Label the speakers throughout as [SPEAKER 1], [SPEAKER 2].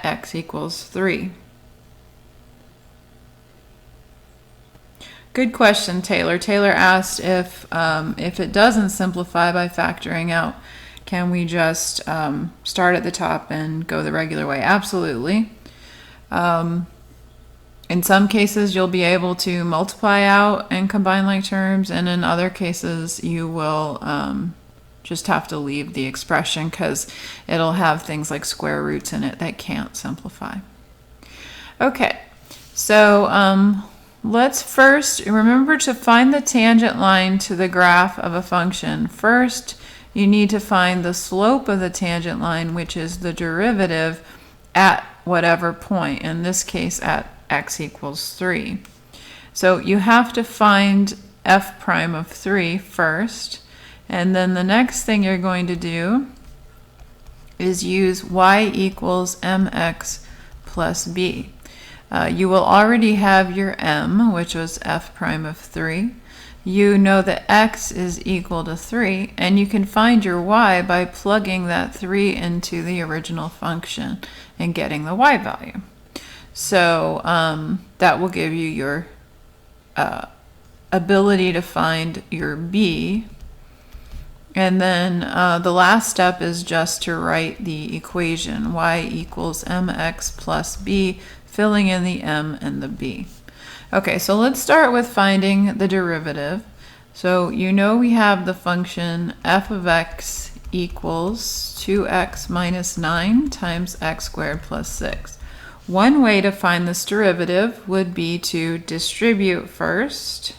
[SPEAKER 1] x equals 3. Good question, Taylor. Taylor asked if it doesn't simplify by factoring out, can we just start at the top and go the regular way? Absolutely. In some cases, you'll be able to multiply out and combine like terms, and in other cases, you will just have to leave the expression because it'll have things like square roots in it that can't simplify. Okay, so let's first remember to find the tangent line to the graph of a function. First, you need to find the slope of the tangent line, which is the derivative at whatever point, in this case at x equals 3. So you have to find f prime of 3 first, and then the next thing you're going to do is use y equals mx plus b. You will already have your m, which was f prime of 3. You know that x is equal to 3, and you can find your y by plugging that 3 into the original function and getting the y value. So that will give you your ability to find your b. And then the last step is just to write the equation, y equals mx plus b, filling in the m and the b. Okay, so let's start with finding the derivative. So you know we have the function f of x equals 2x minus 9 times x squared plus 6. One way to find this derivative would be to distribute first.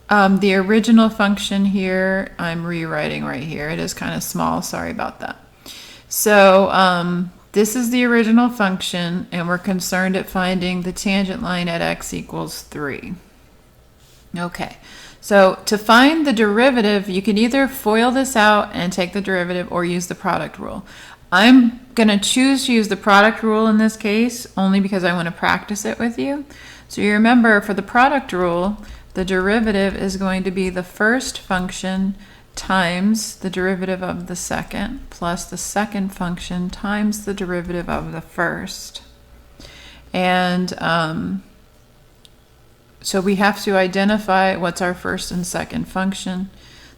[SPEAKER 1] The original function here, I'm rewriting right here. It is kind of small, sorry about that. So this is the original function, and we're concerned at finding the tangent line at x equals 3. Okay, so to find the derivative, you can either FOIL this out and take the derivative or use the product rule. I'm going to choose to use the product rule in this case, only because I want to practice it with you. So you remember, for the product rule, the derivative is going to be the first function times the derivative of the second, plus the second function times the derivative of the first. And so we have to identify what's our first and second function.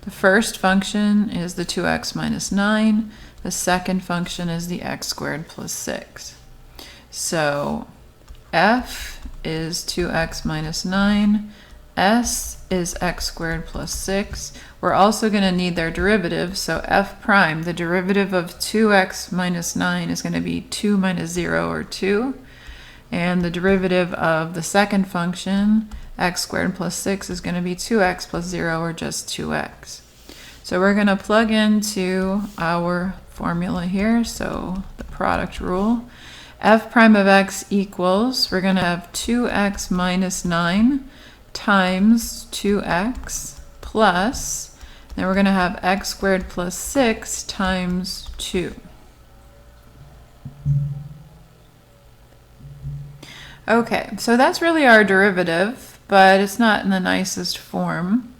[SPEAKER 1] The first function is the 2x minus 9. The second function is the x squared plus 6. So f is 2x minus 9. S is x squared plus 6. We're also going to need their derivative, so f prime, the derivative of 2x minus 9 is going to be 2 minus 0, or 2. And the derivative of the second function, x squared plus 6, is going to be 2x plus 0, or just 2x. So we're going to plug into our formula here, so the product rule. F prime of x equals, we're going to have 2x minus 9 times 2x plus, then we're going to have x squared plus 6 times 2. Okay, so that's really our derivative, but it's not in the nicest form.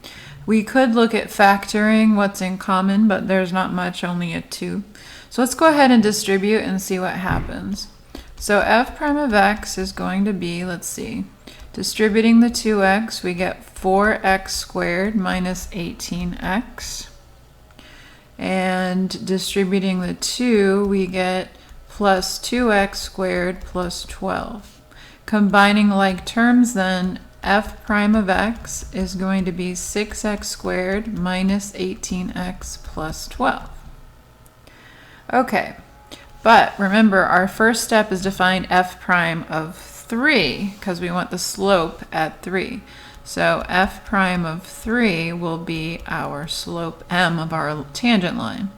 [SPEAKER 1] We could look at factoring what's in common, but there's not much, only a 2. So let's go ahead and distribute and see what happens. So f prime of x is going to be, let's see, distributing the 2x, we get 4x squared minus 18x. And distributing the 2, we get plus 2x squared plus 12. Combining like terms then, f prime of x is going to be 6x squared minus 18x plus 12. Okay, but remember, our first step is to find f prime of 3, because we want the slope at 3. So f prime of 3 will be our slope m of our tangent line.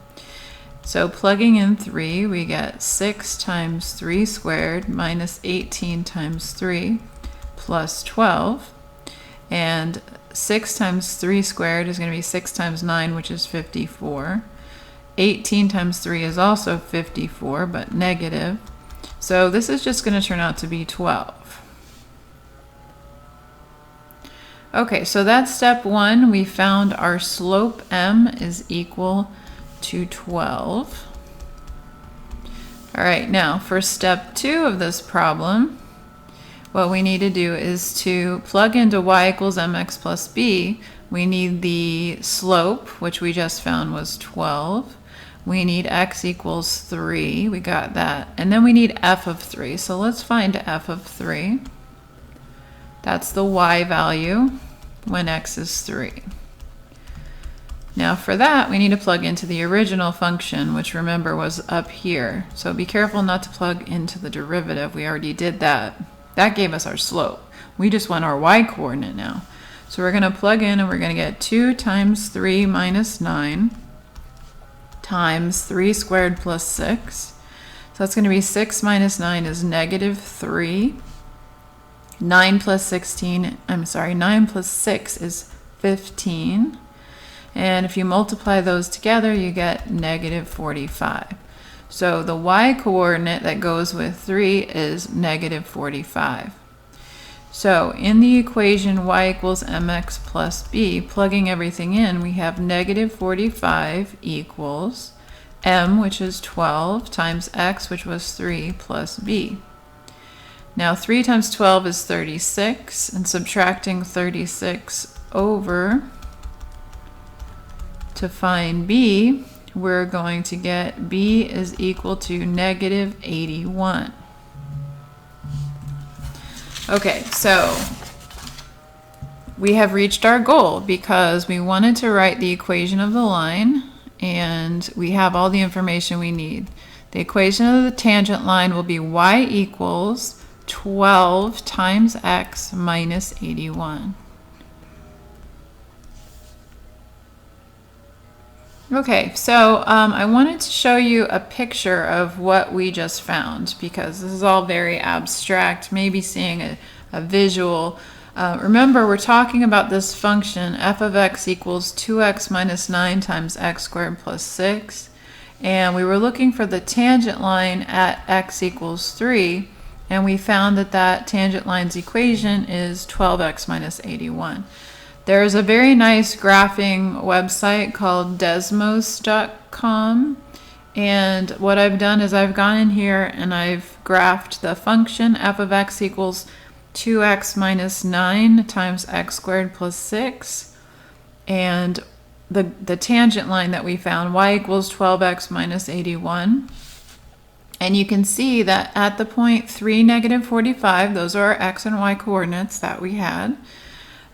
[SPEAKER 1] So plugging in 3, we get 6 times 3 squared minus 18 times 3 plus 12. And 6 times 3 squared is going to be 6 times 9, which is 54. 18 times 3 is also 54, but negative. So this is just going to turn out to be 12. Okay, so that's step 1. We found our slope m is equal to 12. All right, now for step 2 of this problem, what we need to do is to plug into y equals mx plus b. We need the slope, which we just found was 12. We need x equals 3. We got that. And then we need f of 3. So let's find f of 3. That's the y value when x is 3. Now for that, we need to plug into the original function, which remember was up here. So be careful not to plug into the derivative. We already did that. That gave us our slope. We just want our y coordinate now. So we're going to plug in and we're going to get 2 times 3 minus 9 times 3 squared plus 6. So that's going to be 6 minus 9 is negative 3. 9 plus 6 is 15. And if you multiply those together, you get negative 45. So the y coordinate that goes with 3 is negative 45. So in the equation y equals mx plus b, plugging everything in, we have negative 45 equals m, which is 12, times x, which was 3, plus b. Now 3 times 12 is 36, and subtracting 36 over to find b, we're going to get b is equal to negative 81. Okay, so we have reached our goal because we wanted to write the equation of the line and we have all the information we need. The equation of the tangent line will be y equals 12 times x minus 81. Okay, so I wanted to show you a picture of what we just found because this is all very abstract, maybe seeing a visual. Remember, we're talking about this function f of x equals 2x minus 9 times x squared plus 6, and we were looking for the tangent line at x equals 3, and we found that that tangent line's equation is 12x minus 81. There's a very nice graphing website called desmos.com, and what I've done is I've gone in here and I've graphed the function f of x equals 2x minus 9 times x squared plus 6, and the tangent line that we found, y equals 12x minus 81. And you can see that at the point 3, negative 45, those are our x and y coordinates that we had.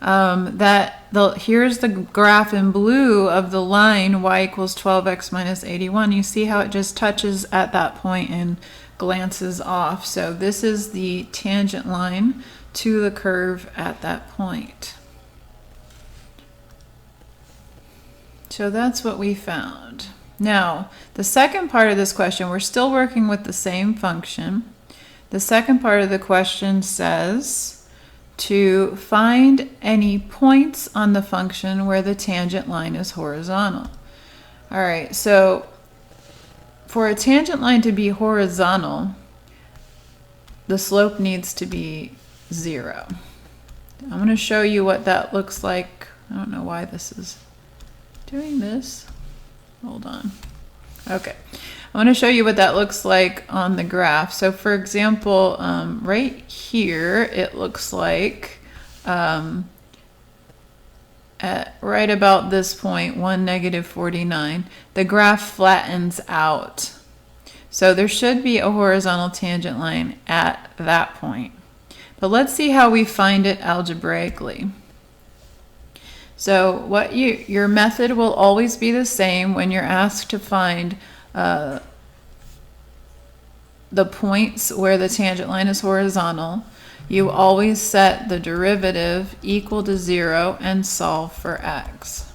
[SPEAKER 1] Here's the graph in blue of the line y equals 12x minus 81. You see how it just touches at that point and glances off. So this is the tangent line to the curve at that point. So that's what we found. Now, the second part of this question, we're still working with the same function. The second part of the question says to find any points on the function where the tangent line is horizontal. All right, so for a tangent line to be horizontal, the slope needs to be 0. I'm going to show you what that looks like. I don't know why this is doing this. Hold on. Okay. I want to show you what that looks like on the graph. So for example, right here, it looks like at right about this point, 1, negative 49, the graph flattens out. So there should be a horizontal tangent line at that point. But let's see how we find it algebraically. So your method will always be the same when you're asked to find the points where the tangent line is horizontal. You always set the derivative equal to 0 and solve for x.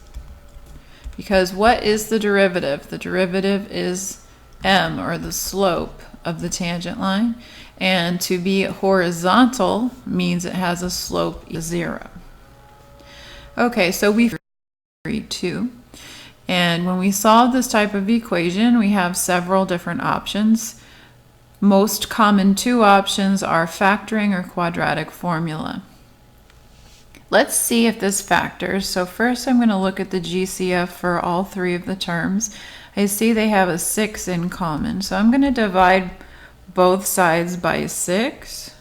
[SPEAKER 1] Because what is the derivative? The derivative is m, or the slope of the tangent line. And to be horizontal means it has a slope of 0. Okay, so we 2. And when we solve this type of equation, we have several different options. Most common two options are factoring or quadratic formula. Let's see if this factors. So first I'm going to look at the GCF for all three of the terms. I see they have a 6 in common. So I'm going to divide both sides by 6.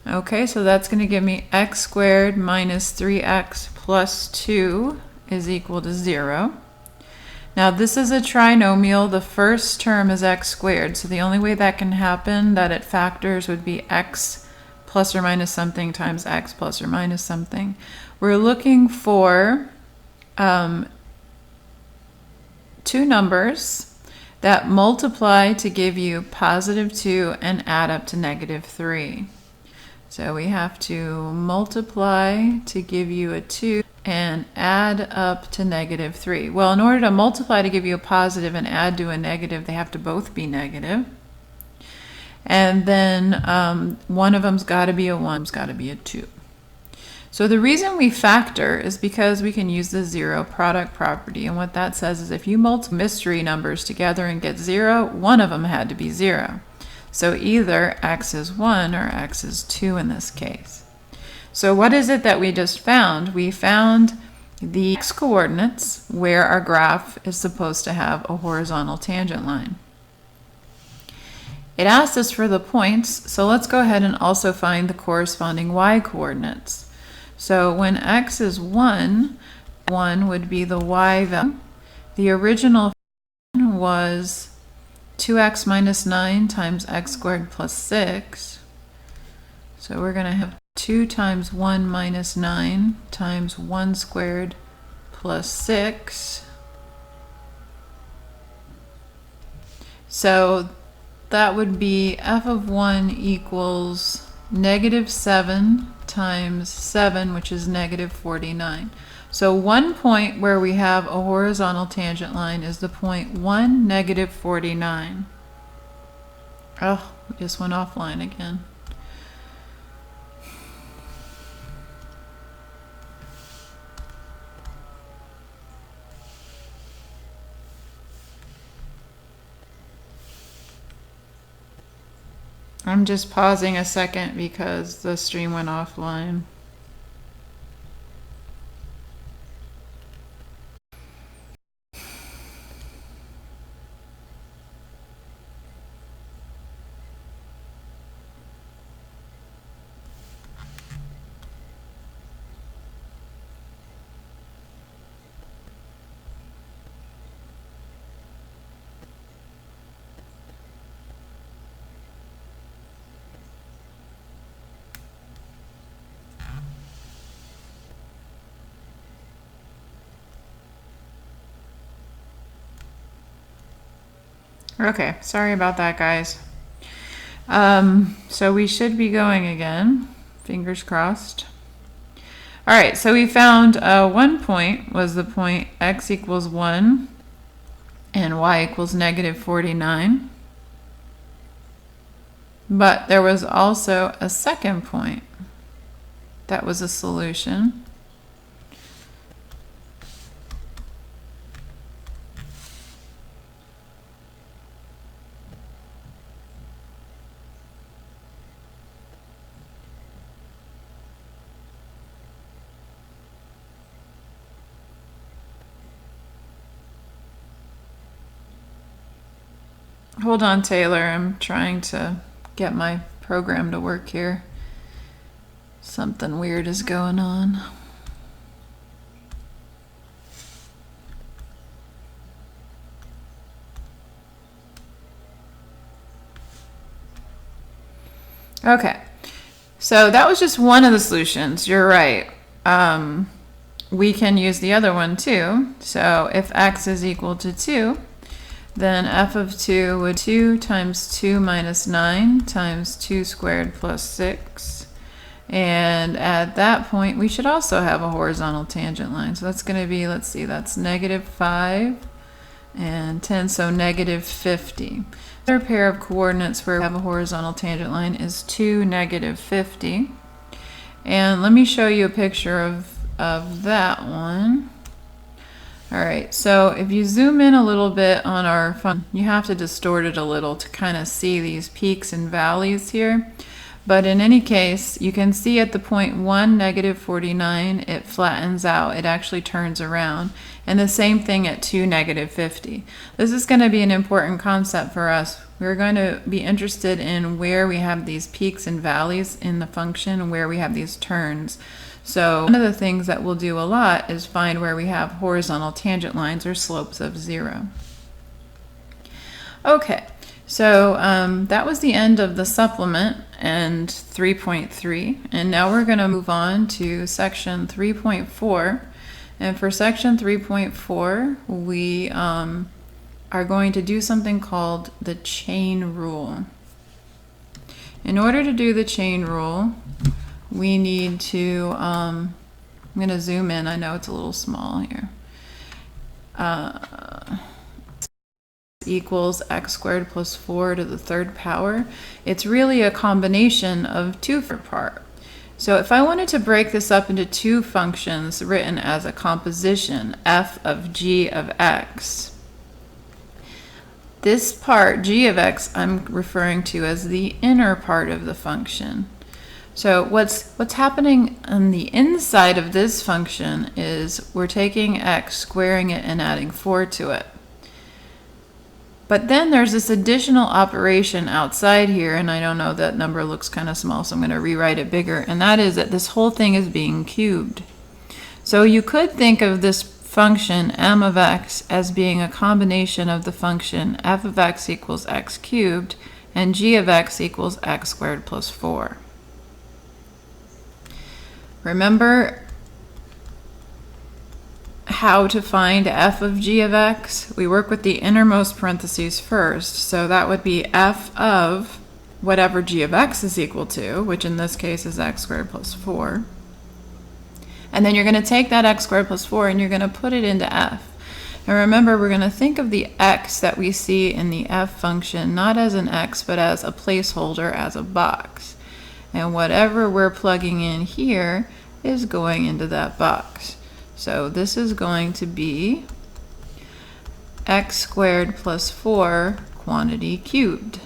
[SPEAKER 1] Okay, so that's going to give me x squared minus 3x plus 2 is equal to 0. Now this is a trinomial. The first term is x squared, so the only way that can happen that it factors would be x plus or minus something times x plus or minus something. We're looking for two numbers that multiply to give you positive 2 and add up to negative 3. So we have to multiply to give you a 2 and add up to negative 3. Well, in order to multiply to give you a positive and add to a negative, they have to both be negative. And then one of them's got to be a 1, it's got to be a 2. So the reason we factor is because we can use the zero product property. And what that says is if you multiply mystery numbers together and get 0, one of them had to be 0. So either x is 1 or x is 2 in this case. So what is it that we just found? We found the x coordinates where our graph is supposed to have a horizontal tangent line. It asked us for the points, so let's go ahead and also find the corresponding y coordinates. So when x is 1, 1 would be the y value. The original was 2x minus 9 times x squared plus 6. So we're going to have 2 times 1 minus 9 times 1 squared plus 6. So that would be f of 1 equals negative 7 times 7, which is negative 49. So one point where we have a horizontal tangent line is the point 1, negative 49. Oh, we just went offline again. I'm just pausing a second because the stream went offline. Okay, sorry about that, guys. So we should be going again. Fingers crossed. All right, so we found one point was the point x equals 1 and y equals negative 49. But there was also a second point that was a solution. Hold on, Taylor. I'm trying to get my program to work here. Something weird is going on. Okay, so that was just one of the solutions. You're right. We can use the other one too. So if x is equal to 2, then f of 2 would 2 times 2 minus 9 times 2 squared plus 6. And at that point, we should also have a horizontal tangent line. So that's going to be, let's see, that's negative 5 and 10, so negative 50. The other pair of coordinates where we have a horizontal tangent line is 2, negative 50. And let me show you a picture of that one. All right, so if you zoom in a little bit on our fun, you have to distort it a little to kind of see these peaks and valleys here. But in any case, you can see at the point 1, negative 49, it flattens out. It actually turns around. And the same thing at 2, -50. This is going to be an important concept for us. We're going to be interested in where we have these peaks and valleys in the function and where we have these turns. So one of the things that we'll do a lot is find where we have horizontal tangent lines or slopes of 0. Okay, so that was the end of the supplement and 3.3. And now we're going to move on to section 3.4. And for section 3.4, we are going to do something called the chain rule. In order to do the chain rule, we need to, I'm going to zoom in. I know it's a little small here. Equals x squared plus 4 to the 3rd power. It's really a combination of 2 part. So if I wanted to break this up into 2 functions written as a composition, f of g of x, this part, g of x, I'm referring to as the inner part of the function. So what's happening on the inside of this function is we're taking x, squaring it, and adding 4 to it. But then there's this additional operation outside here, and I don't know, that number looks kind of small, so I'm going to rewrite it bigger, and that is that this whole thing is being cubed. So you could think of this function m of x as being a combination of the function f of x equals x cubed and g of x equals x squared plus 4. Remember how to find f of g of x? We work with the innermost parentheses first, so that would be f of whatever g of x is equal to, which in this case is x squared plus 4. And then you're going to take that x squared plus 4 and you're going to put it into f. And remember, we're going to think of the x that we see in the f function not as an x, but as a placeholder, as a box. And whatever we're plugging in here is going into that box. So this is going to be x squared plus 4 quantity cubed.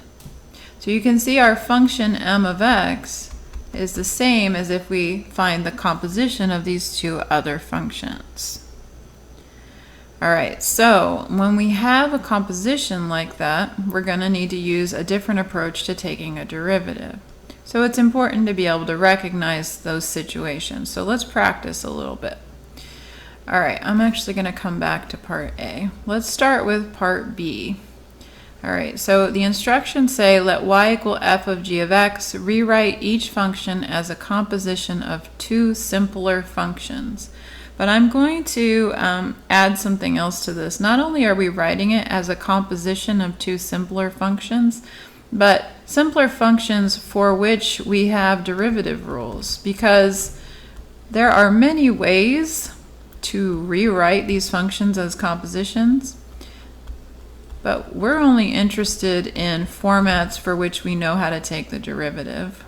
[SPEAKER 1] So you can see our function m of x is the same as if we find the composition of these 2 other functions. All right, so when we have a composition like that, we're going to need to use a different approach to taking a derivative. So it's important to be able to recognize those situations. So let's practice a little bit. All right, I'm actually going to come back to part A. Let's start with part B. All right, so the instructions say let y equal f of g of x. Rewrite each function as a composition of 2 simpler functions. But I'm going to add something else to this. Not only are we writing it as a composition of 2 simpler functions, but simpler functions for which we have derivative rules, because there are many ways to rewrite these functions as compositions, but we're only interested in formats for which we know how to take the derivative.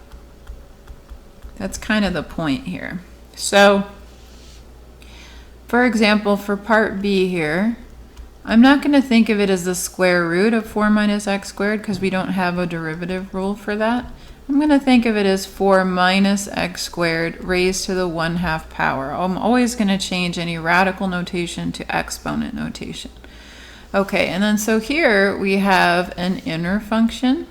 [SPEAKER 1] That's kind of the point here. So, for example, for part B here, I'm not going to think of it as the square root of 4 minus x squared because we don't have a derivative rule for that. I'm going to think of it as 4 minus x squared raised to the 1/2 power. I'm always going to change any radical notation to exponent notation. Okay, and then so here we have an inner function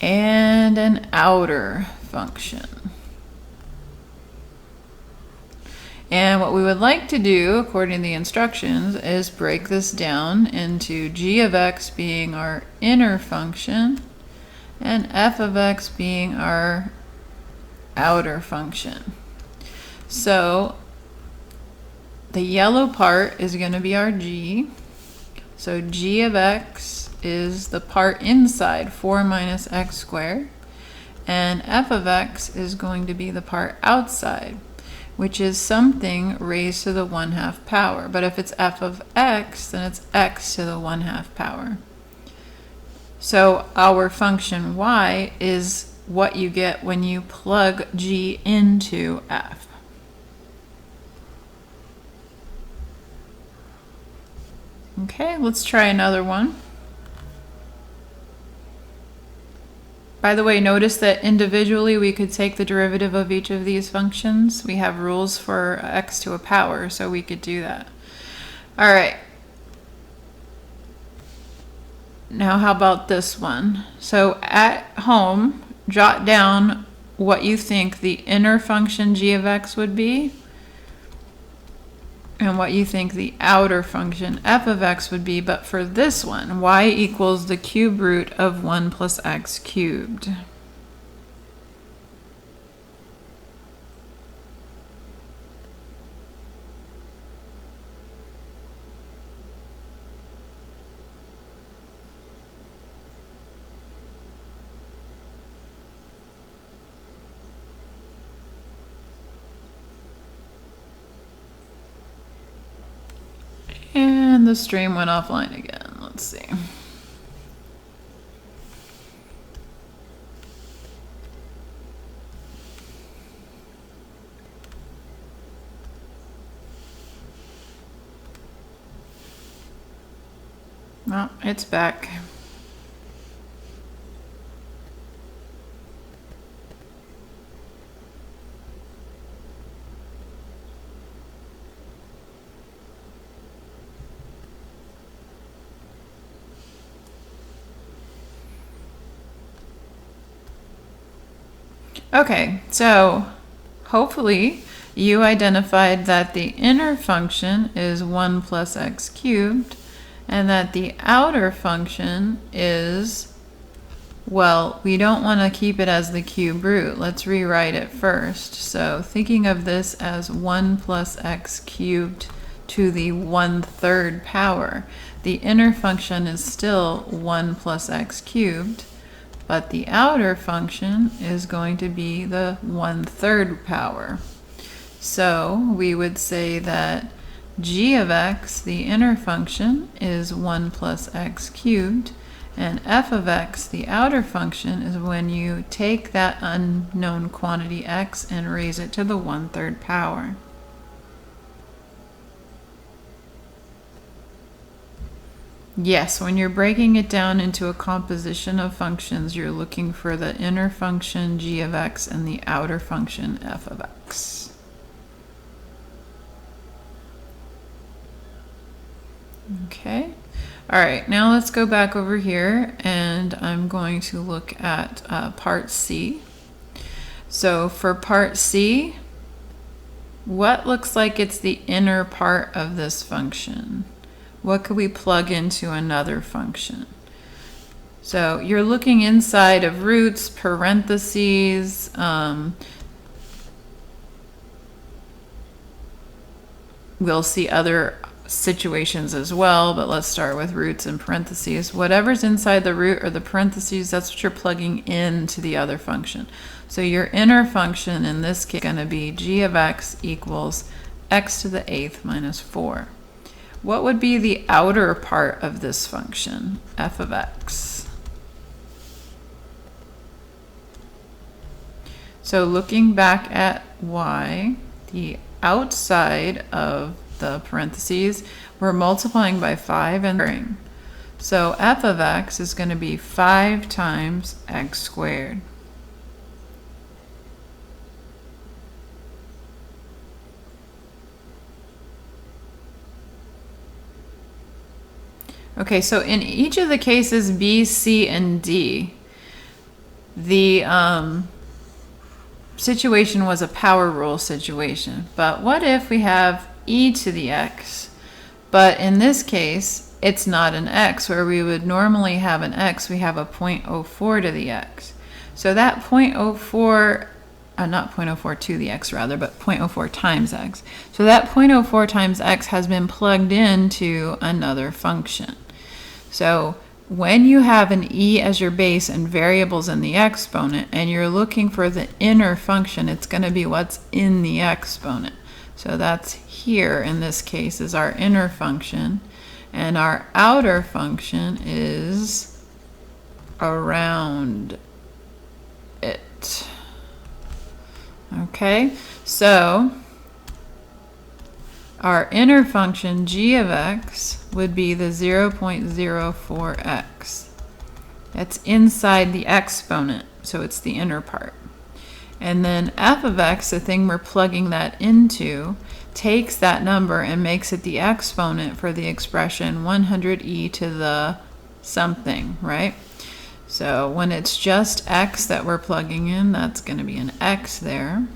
[SPEAKER 1] and an outer function. And what we would like to do, according to the instructions, is break this down into g of x being our inner function and f of x being our outer function. So the yellow part is going to be our g. So g of x is the part inside 4 minus x squared, and f of x is going to be the part outside, which is something raised to the 1/2 power. But if it's f of x, then it's x to the 1/2 power. So our function y is what you get when you plug g into f. Okay, let's try another one. By the way, notice that individually we could take the derivative of each of these functions. We have rules for x to a power, so we could do that. All right. Now how about this one? So at home, jot down what you think the inner function g of x would be and what you think the outer function f of x would be. But for this one, y equals the cube root of 1 plus x cubed. And the stream went offline again. Let's see. Well, it's back. Okay, so hopefully you identified that the inner function is 1 plus x cubed and that the outer function is, well, we don't want to keep it as the cube root. Let's rewrite it first. So thinking of this as 1 plus x cubed to the 1/3 power, the inner function is still 1 plus x cubed. But the outer function is going to be the 1/3 power. So we would say that g of x, the inner function, is 1 plus x cubed, and f of x, the outer function, is when you take that unknown quantity x and raise it to the 1/3 power. Yes, when you're breaking it down into a composition of functions, you're looking for the inner function g of x and the outer function f of x. Okay. All right, now let's go back over here and I'm going to look at part C. So for part C, what looks like it's the inner part of this function? What could we plug into another function? So you're looking inside of roots, parentheses, we'll see other situations as well, but let's start with roots and parentheses. Whatever's inside the root or the parentheses, that's what you're plugging into the other function. So your inner function in this case is going to be g of x equals x to the 8th minus 4. What would be the outer part of this function, f of x? So looking back at y, the outside of the parentheses, we're multiplying by 5 and squaring. So f of x is going to be 5 times x squared. Okay, so in each of the cases B, C, and D, the situation was a power rule situation. But what if we have e to the x, but in this case, it's not an x, where we would normally have an x, we have a 0.04 to the x. So that 0.04, not 0.04 to the x rather, but 0.04 times x. So that 0.04 times x has been plugged into another function. So when you have an e as your base and variables in the exponent, and you're looking for the inner function, it's going to be what's in the exponent. So that's here in this case is our inner function, and our outer function is around it. Okay, so our inner function g of x would be the 0.04x. That's inside the exponent. so it's the inner part. And then f of x, the thing we're plugging that into, takes that number and makes it the exponent for the expression 100e to the something, right? So when it's just x that we're plugging in, that's going to be an x there.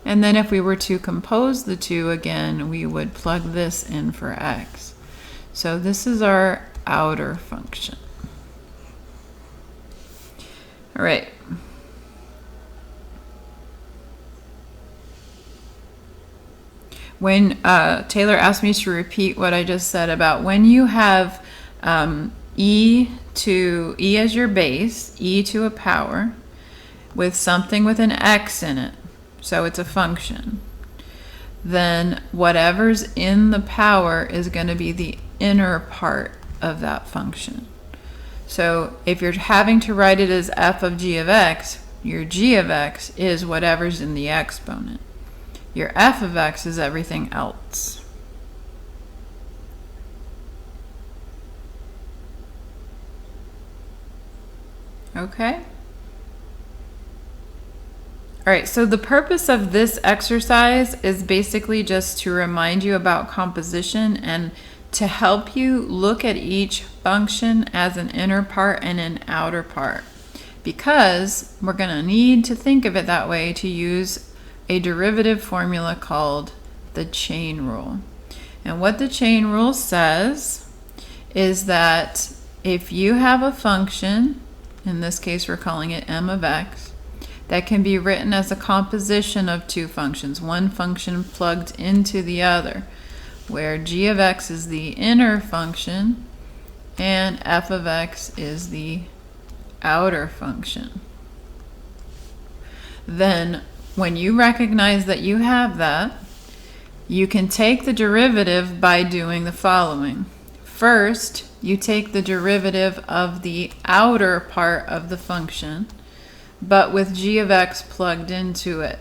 [SPEAKER 1] And then if we were to compose the two again, we would plug this in for x. So this is our outer function. All right. When Taylor asked me to repeat what I just said about when you have e as your base, e to a power, with something with an x in it, so it's a function, then whatever's in the power is going to be the inner part of that function. So if you're having to write it as f of g of x, your g of x is whatever's in the exponent. Your f of x is everything else. Okay? All right, so the purpose of this exercise is basically just to remind you about composition and to help you look at each function as an inner part and an outer part, because we're going to need to think of it that way to use a derivative formula called the chain rule. And what the chain rule says is that if you have a function, in this case we're calling it m of x, that can be written as a composition of two functions, one function plugged into the other, where g of x is the inner function and f of x is the outer function. Then when you recognize that you have that, you can take the derivative by doing the following. First, you take the derivative of the outer part of the function, but with g of x plugged into it.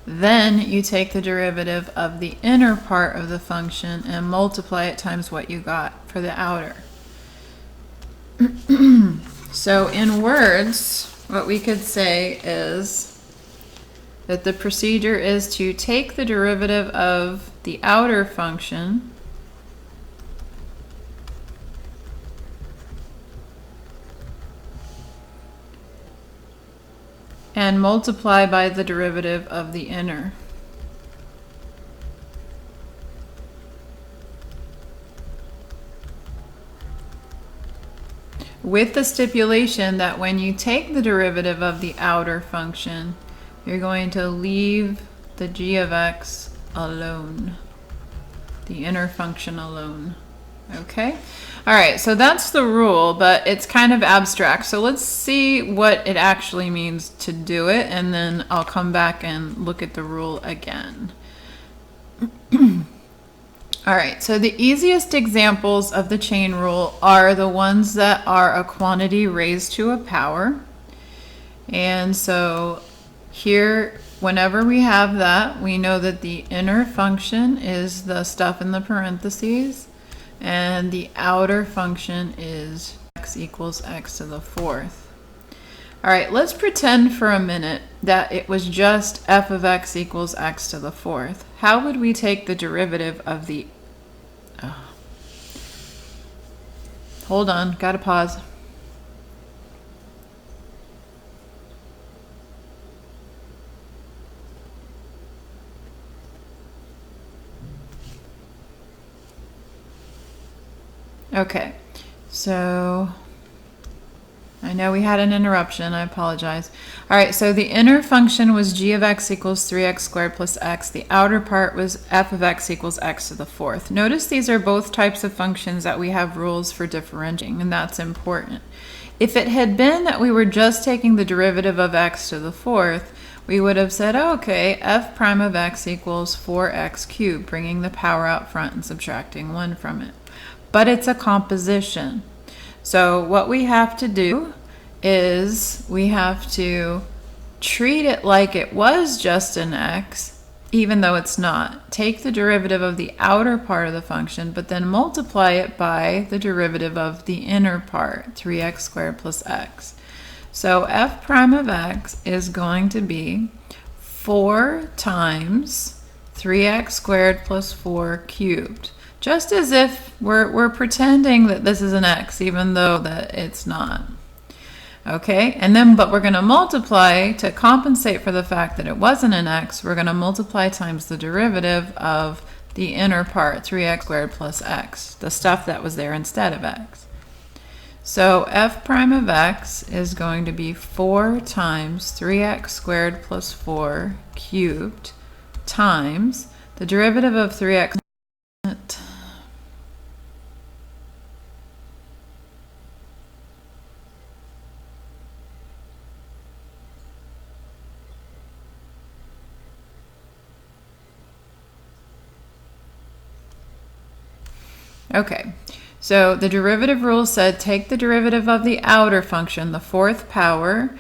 [SPEAKER 1] Then you take the derivative of the inner part of the function and multiply it times what you got for the outer. So in words, what we could say is that the procedure is to take the derivative of the outer function and multiply by the derivative of the inner. With the stipulation that when you take the derivative of the outer function, you're going to leave the g of x alone, the inner function alone. Okay? All right, so that's the rule, but it's kind of abstract. So let's see what it actually means to do it, and then I'll come back and look at the rule again. All right, so the easiest examples of the chain rule are the ones that are a quantity raised to a power. And so here, whenever we have that, we know that the inner function is the stuff in the parentheses, and the outer function is x equals x to the fourth. All right, let's pretend for a minute that it was just f of x equals x to the fourth. How would we take the derivative of the... Hold on, gotta pause. Okay, so I know we had an interruption, I apologize. All right, so the inner function was g of x equals 3x squared plus x. The outer part was f of x equals x to the fourth. Notice these are both types of functions that we have rules for differentiating, and that's important. If it had been that we were just taking the derivative of x to the fourth, we would have said, oh, okay, f prime of x equals 4x cubed, bringing the power out front and subtracting 1 from it. But it's a composition. So what we have to do is we have to treat it like it was just an x, even though it's not. Take the derivative of the outer part of the function, but then multiply it by the derivative of the inner part, 3x squared plus x. So f prime of x is going to be 4 times 3x squared plus 4 cubed. Just as if we're pretending that this is an x, even though that it's not. Okay, and then, but we're going to multiply to compensate for the fact that it wasn't an x. We're going to multiply times the derivative of the inner part, 3x squared plus x, the stuff that was there instead of x. So f prime of x is going to be 4 times 3x squared plus 4 cubed times the derivative of 3x. Okay, so the derivative rule said take the derivative of the outer function, the fourth power,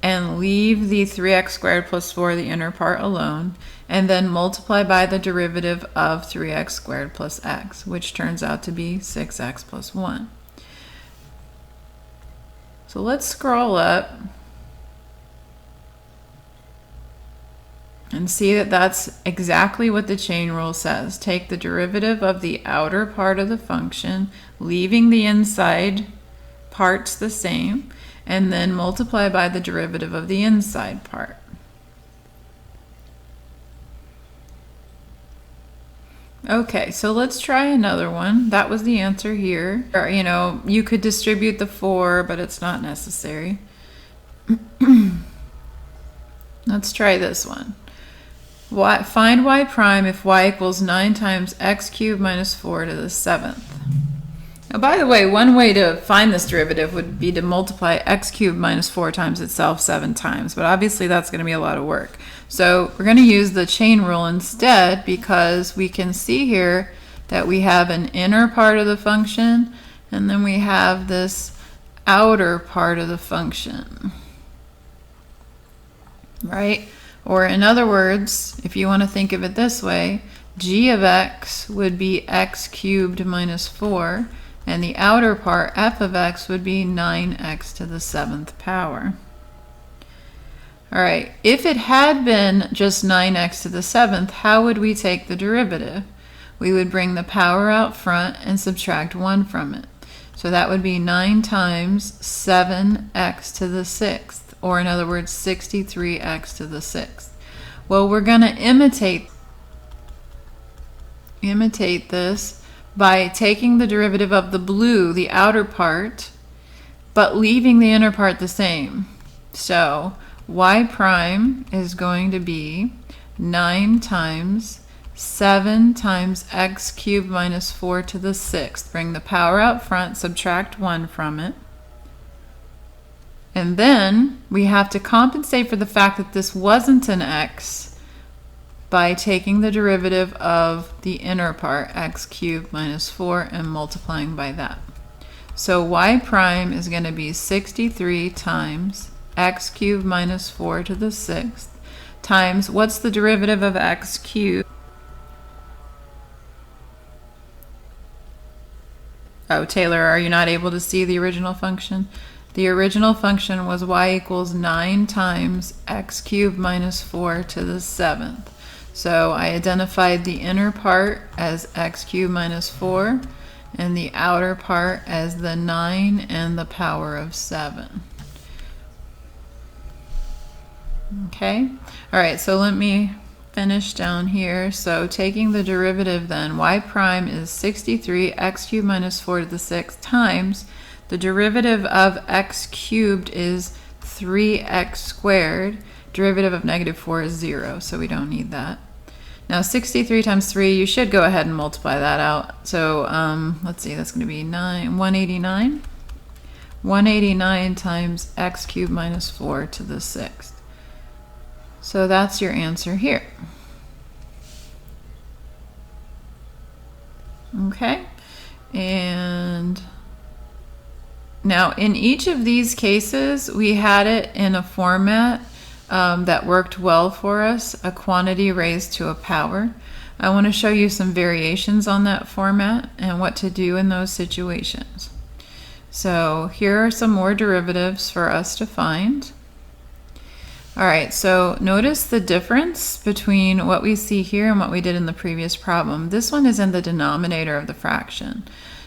[SPEAKER 1] and leave the 3x squared plus 4, the inner part, alone, and then multiply by the derivative of 3x squared plus x, which turns out to be 6x plus 1. So let's scroll up and see that that's exactly what the chain rule says. Take the derivative of the outer part of the function, leaving the inside parts the same, and then multiply by the derivative of the inside part. Okay, so let's try another one. That was the answer here. Or, you know, you could distribute the 4, but it's not necessary. Let's try this one. Find y prime if y equals 9 times x cubed minus 4 to the 7th. Now, by the way, one way to find this derivative would be to multiply x cubed minus 4 times itself 7 times, but obviously that's going to be a lot of work. So we're going to use the chain rule instead, because we can see here that we have an inner part of the function, and then we have this outer part of the function, right? Or in other words, if you want to think of it this way, g of x would be x cubed minus 4, and the outer part, f of x, would be 9x to the 7th power. All right, if it had been just 9x to the 7th, how would we take the derivative? We would bring the power out front and subtract 1 from it. So that would be 9 times 7x to the 6th. Or in other words, 63x to the 6th. Well, we're going to imitate this by taking the derivative of the blue, the outer part, but leaving the inner part the same. So y prime is going to be 9 times 7 times x cubed minus 4 to the 6th. Bring the power out front, subtract 1 from it. And then we have to compensate for the fact that this wasn't an x by taking the derivative of the inner part, x cubed minus 4, and multiplying by that. So y prime is going to be 63 times x cubed minus 4 to the 6th times, what's the derivative of x cubed? Oh, Taylor, are you not able to see the original function? The original function was y equals 9 times x cubed minus 4 to the 7th. So I identified the inner part as x cubed minus 4 and the outer part as the 9 and the power of 7. Okay, all right, so let me finish down here. So taking the derivative then, y prime is 63 x cubed minus 4 to the 6th times the derivative of x cubed is 3x squared. Derivative of negative 4 is 0, so we don't need that. Now 63 times 3, you should go ahead and multiply that out. So let's see, that's going to be 189. 189 times x cubed minus 4 to the 6th. So that's your answer here. Okay, and now in each of these cases we had it in a format that worked well for us, a quantity raised to a power. I want to show you some variations on that format and what to do in those situations. So here are some more derivatives for us to find. All right, so notice the difference between what we see here and what we did in the previous problem. This one is in the denominator of the fraction.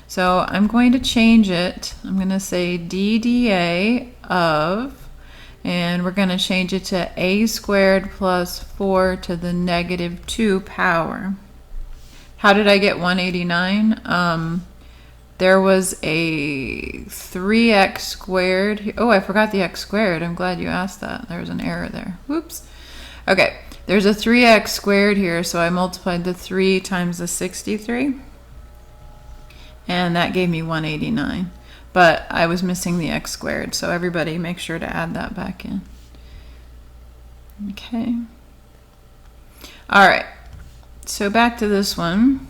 [SPEAKER 1] So I'm going to change it. I'm going to say DDA of, and we're going to change it to a squared plus 4 to the negative 2 power. How did I get 189? There was a 3x squared. Oh, I forgot the x squared. I'm glad you asked that. There was an error there. Whoops. Okay, there's a 3x squared here, so I multiplied the 3 times the 63. And that gave me 189. But I was missing the x squared, so everybody make sure to add that back in. Okay. All right, so back to this one.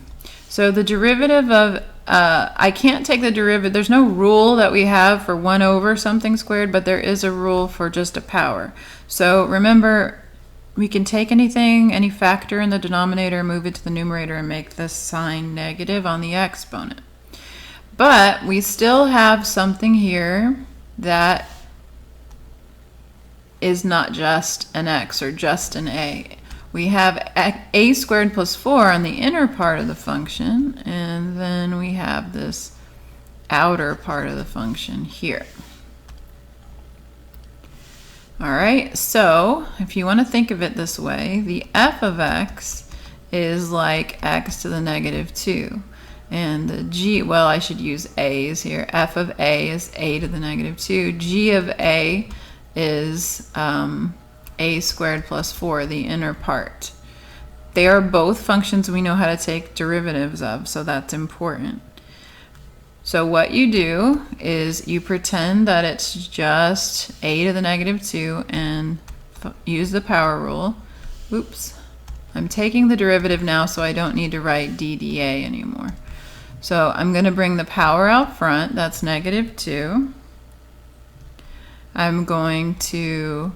[SPEAKER 1] So the derivative of, I can't take the derivative, there's no rule that we have for 1 over something squared, but there is a rule for just a power. So remember, we can take anything, any factor in the denominator, move it to the numerator, and make the sign negative on the exponent. But we still have something here that is not just an x or just an a. We have a squared plus 4 on the inner part of the function, and then we have this outer part of the function here. All right, so if you want to think of it this way, the f of x is like x to the negative 2. And the g, well, I should use a's here. F of a is a to the negative 2. G of a is a squared plus 4, the inner part. They are both functions we know how to take derivatives of, so that's important. So what you do is you pretend that it's just a to the negative 2 and use the power rule. Oops. I'm taking the derivative now, so I don't need to write DDA anymore. So I'm going to bring the power out front. That's negative 2. I'm going to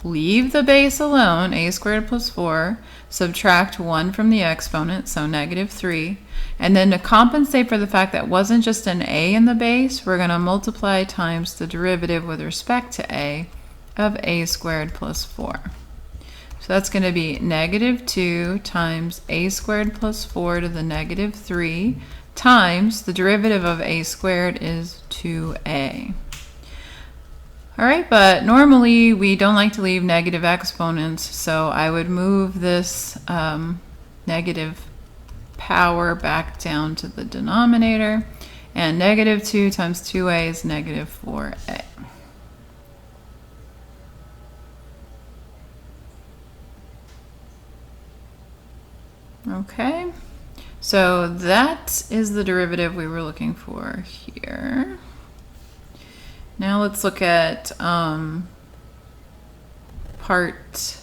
[SPEAKER 1] leave the base alone, a squared plus 4, subtract 1 from the exponent, so negative 3. And then to compensate for the fact that it wasn't just an a in the base, we're going to multiply times the derivative with respect to a of a squared plus 4. So that's going to be negative 2 times a squared plus 4 to the negative 3 times the derivative of a squared is 2a. All right, but normally we don't like to leave negative exponents, so I would move this negative power back down to the denominator, and negative 2 times 2a is negative 4a. Okay. So that is the derivative we were looking for here. Now let's look at part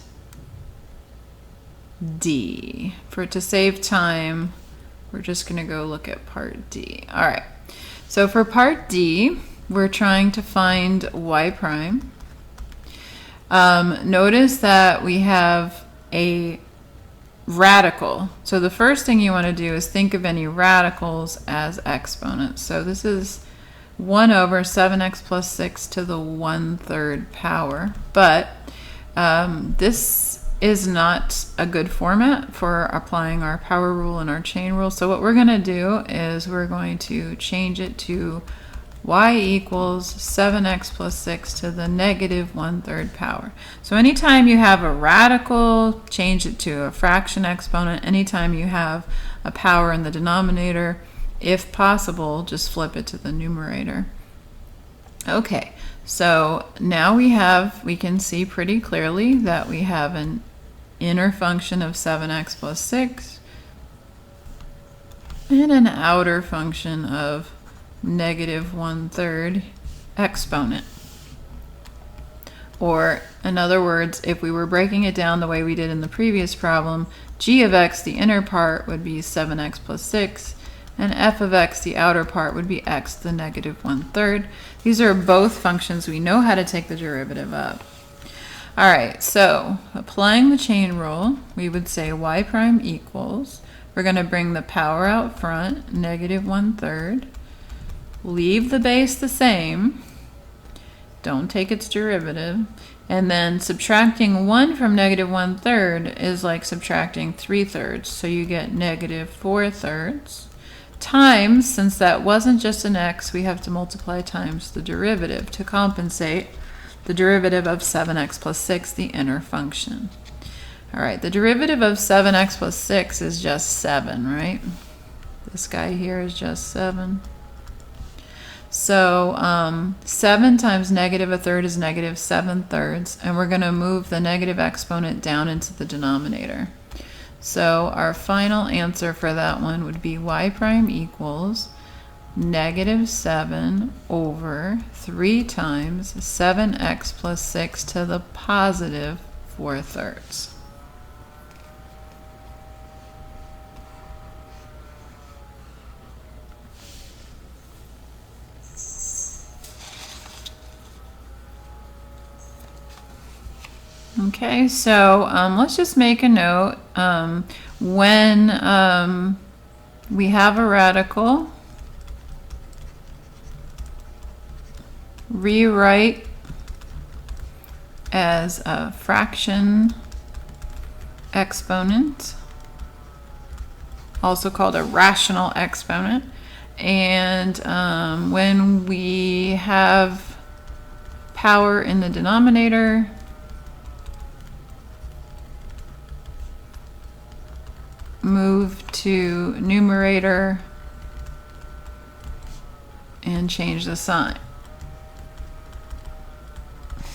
[SPEAKER 1] D. To save time, we're just going to go look at part D. All right. So for part D, we're trying to find y prime. Notice that we have a radical. So the first thing you want to do is think of any radicals as exponents. So this is 1 over 7x plus 6 to the 1/3 power. But this is not a good format for applying our power rule and our chain rule. So what we're going to do is we're going to change it to y equals 7x plus 6 to the negative 1/3 power. So anytime you have a radical, change it to a fraction exponent. Anytime you have a power in the denominator, if possible, just flip it to the numerator. Okay, so now we can see pretty clearly that we have an inner function of 7x plus 6 and an outer function of negative 1/3 exponent. Or in other words, if we were breaking it down the way we did in the previous problem, g of x, the inner part, would be 7x plus 6, and f of x, the outer part, would be x to the negative 1/3. These are both functions we know how to take the derivative of. All right, so applying the chain rule, we would say y prime equals, we're going to bring the power out front, negative 1/3, leave the base the same, don't take its derivative, and then subtracting 1 from negative 1/3 is like subtracting 3/3, so you get negative 4/3, times, since that wasn't just an x, we have to multiply times the derivative to compensate the derivative of 7x plus 6, the inner function. All right, the derivative of 7x plus 6 is just 7, right? This guy here is just 7. So 7 times negative 1/3 is negative 7/3, and we're going to move the negative exponent down into the denominator. So our final answer for that one would be y prime equals negative 7 over 3 times 7x plus 6 to the positive 4/3. Okay, so let's just make a note. When we have a radical, rewrite as a fraction exponent, also called a rational exponent. And when we have power in the denominator, move to numerator and change the sign.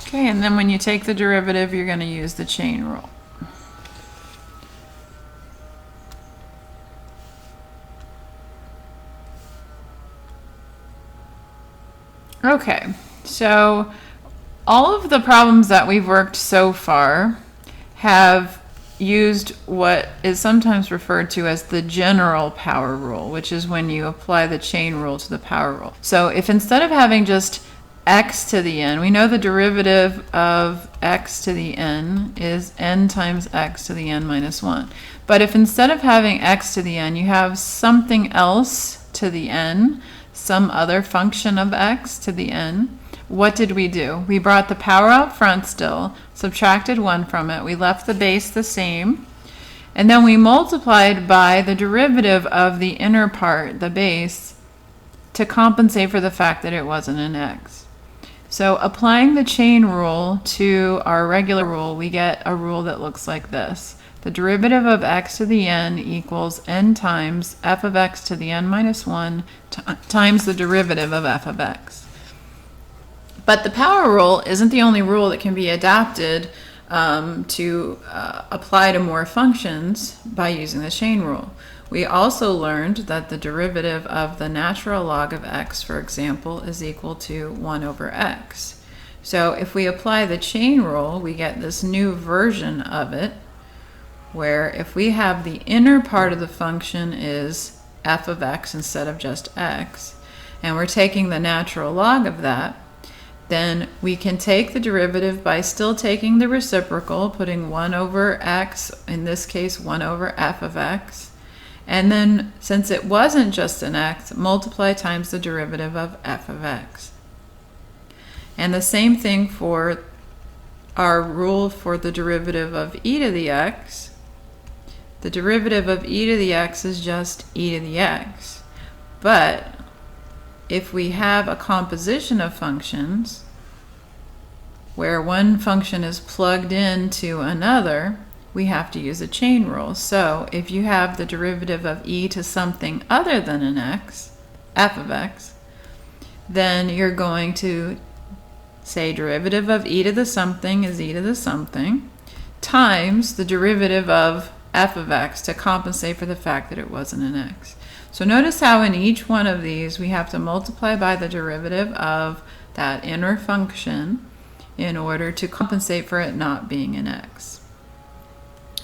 [SPEAKER 1] Okay, and then when you take the derivative, you're going to use the chain rule. Okay, so all of the problems that we've worked so far have used what is sometimes referred to as the general power rule, which is when you apply the chain rule to the power rule. So if instead of having just x to the n, we know the derivative of x to the n is n times x to the n minus 1. But if instead of having x to the n, you have something else to the n, some other function of x to the n, what did we do? We brought the power out front still, subtracted 1 from it, we left the base the same, and then we multiplied by the derivative of the inner part, the base, to compensate for the fact that it wasn't an x. So applying the chain rule to our regular rule, we get a rule that looks like this. The derivative of x to the n equals n times f of x to the n minus 1 times the derivative of f of x. But the power rule isn't the only rule that can be adapted to apply to more functions by using the chain rule. We also learned that the derivative of the natural log of x, for example, is equal to 1 over x. So if we apply the chain rule, we get this new version of it, where if we have the inner part of the function is f of x instead of just x, and we're taking the natural log of that, then we can take the derivative by still taking the reciprocal, putting 1 over x, in this case 1 over f of x, and then since it wasn't just an x, multiply times the derivative of f of x. And the same thing for our rule for the derivative of e to the x. The derivative of e to the x is just e to the x. But if we have a composition of functions where one function is plugged into another, we have to use a chain rule. So if you have the derivative of e to something other than an x, f of x, then you're going to say derivative of e to the something is e to the something times the derivative of f of x to compensate for the fact that it wasn't an x. So notice how in each one of these we have to multiply by the derivative of that inner function in order to compensate for it not being an x.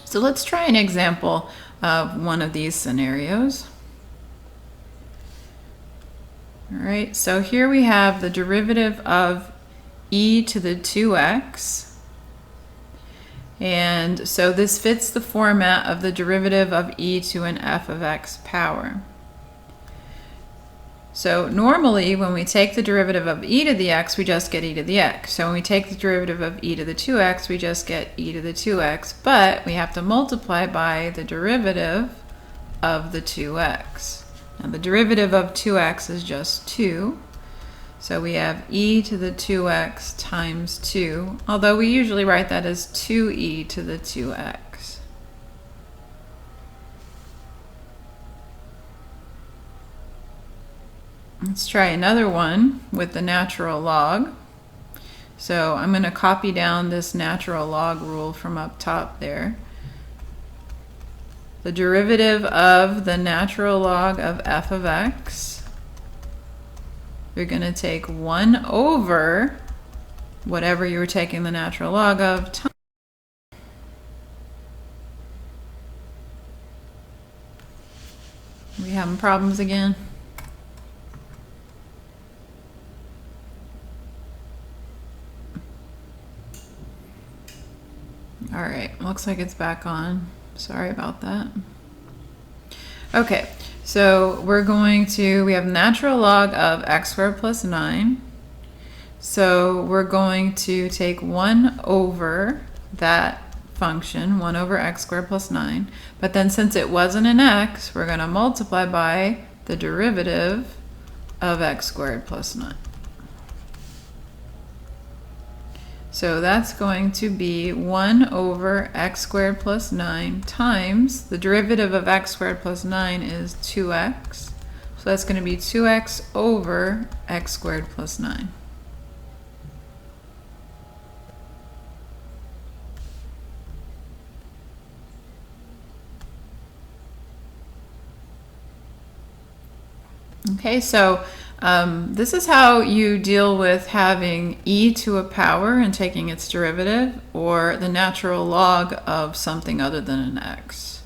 [SPEAKER 1] So let's try an example of one of these scenarios. All right, so here we have the derivative of e to the 2x And so this fits the format of the derivative of e to an f of x power. So normally when we take the derivative of e to the x, we just get e to the x. So when we take the derivative of e to the 2x, we just get e to the 2x. But we have to multiply by the derivative of the 2x. Now the derivative of 2x is just 2. So we have e to the 2x times 2, although we usually write that as 2e to the 2x. Let's try another one with the natural log. So I'm going to copy down this natural log rule from up top there. The derivative of the natural log of f of x, you're going to take 1 over whatever you were taking the natural log of times. We having problems again? All right, looks like it's back on. Sorry about that. Okay, so we have natural log of x squared plus 9. So we're going to take 1 over that function, 1 over x squared plus 9. But then since it wasn't an x, we're going to multiply by the derivative of x squared plus 9. So that's going to be 1 over x squared plus 9 times the derivative of x squared plus 9 is 2x. So that's going to be 2x over x squared plus 9. Okay, so this is how you deal with having e to a power and taking its derivative, or the natural log of something other than an x.